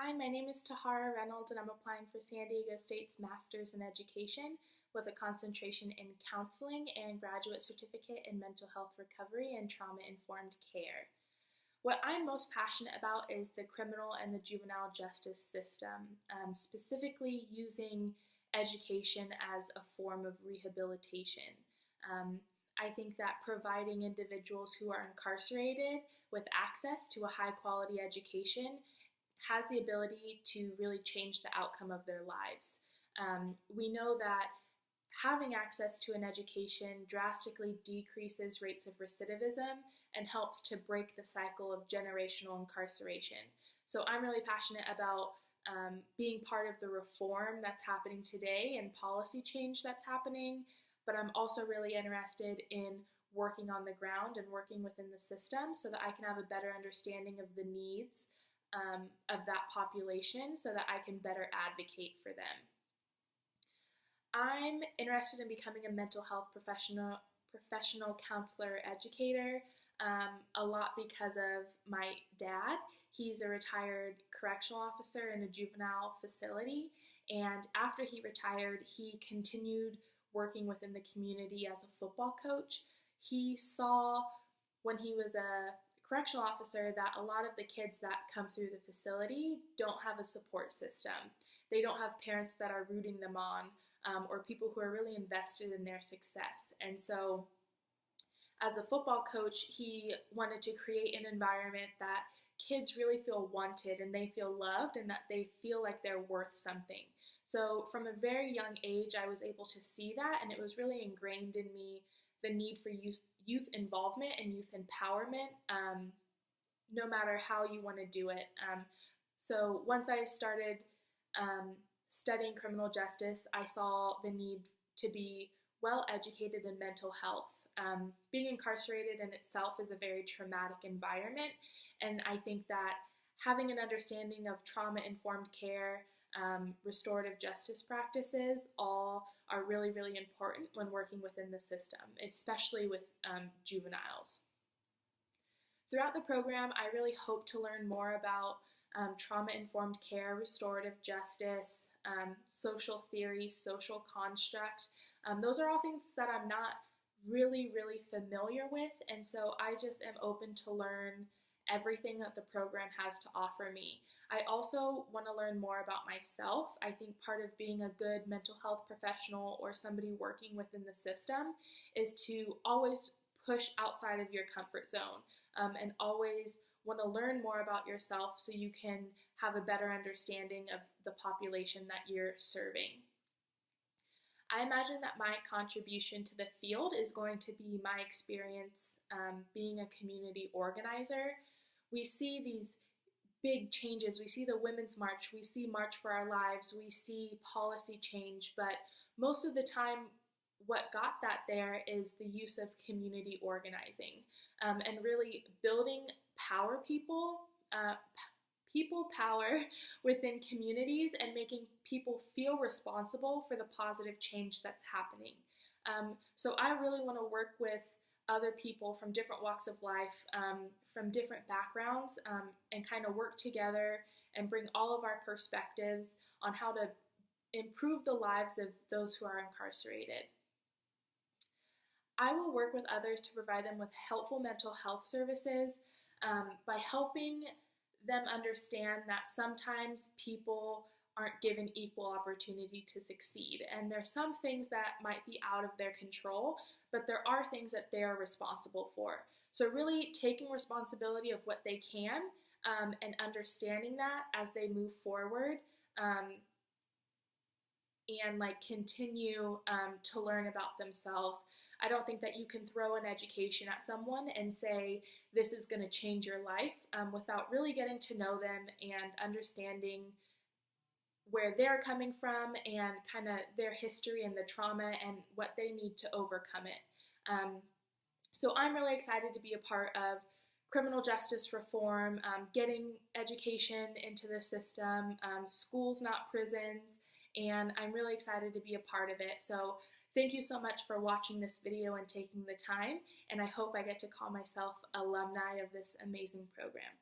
Hi, my name is Tahara Reynolds and I'm applying for San Diego State's Master's in Education with a concentration in counseling and graduate certificate in mental health recovery and trauma-informed care. What I'm most passionate about is the criminal and the juvenile justice system, specifically using education as a form of rehabilitation. I think that providing individuals who are incarcerated with access to a high-quality education has the ability to really change the outcome of their lives. We know that having access to an education drastically decreases rates of recidivism and helps to break the cycle of generational incarceration. So I'm really passionate about being part of the reform that's happening today and policy change that's happening, but I'm also really interested in working on the ground and working within the system so that I can have a better understanding of the needs of that population so that I can better advocate for them. I'm interested in becoming a mental health professional counselor educator, a lot because of my dad. He's a retired correctional officer in a juvenile facility, and after he retired, he continued working within the community as a football coach. He saw when he was a correctional officer that a lot of the kids that come through the facility don't have a support system. They don't have parents that are rooting them on or people who are really invested in their success. And so as a football coach, he wanted to create an environment that kids really feel wanted and they feel loved and that they feel like they're worth something. So from a very young age, I was able to see that, and it was really ingrained in me the need for youth involvement and youth empowerment, no matter how you want to do it. So once I started studying criminal justice, I saw the need to be well educated in mental health. Being incarcerated in itself is a very traumatic environment, and I think that having an understanding of trauma-informed care, restorative justice practices, all are really, really important when working within the system, especially with juveniles. Throughout the program, I really hope to learn more about trauma-informed care, restorative justice, social theory, social construct. Those are all things that I'm not really familiar with, and so I just am open to learn everything that the program has to offer me. I also want to learn more about myself. I think part of being a good mental health professional or somebody working within the system is to always push outside of your comfort zone and always want to learn more about yourself so you can have a better understanding of the population that you're serving. I imagine that my contribution to the field is going to be my experience being a community organizer. We see these big changes. We see the Women's March. We see March for Our Lives. We see policy change. But most of the time, what got that there is the use of community organizing and really building people power within communities and making people feel responsible for the positive change that's happening. So I really want to work with other people from different walks of life, from different backgrounds, and kind of work together and bring all of our perspectives on how to improve the lives of those who are incarcerated. I will work with others to provide them with helpful mental health services by helping them understand that sometimes people aren't given equal opportunity to succeed. And there's some things that might be out of their control, but there are things that they are responsible for. So really taking responsibility of what they can and understanding that as they move forward and continue to learn about themselves. I don't think that you can throw an education at someone and say, this is going to change your life without really getting to know them and understanding where they're coming from and kind of their history and the trauma and what they need to overcome it. So I'm really excited to be a part of criminal justice reform, getting education into the system, schools, not prisons, and I'm really excited to be a part of it. So thank you so much for watching this video and taking the time, and I hope I get to call myself alumni of this amazing program.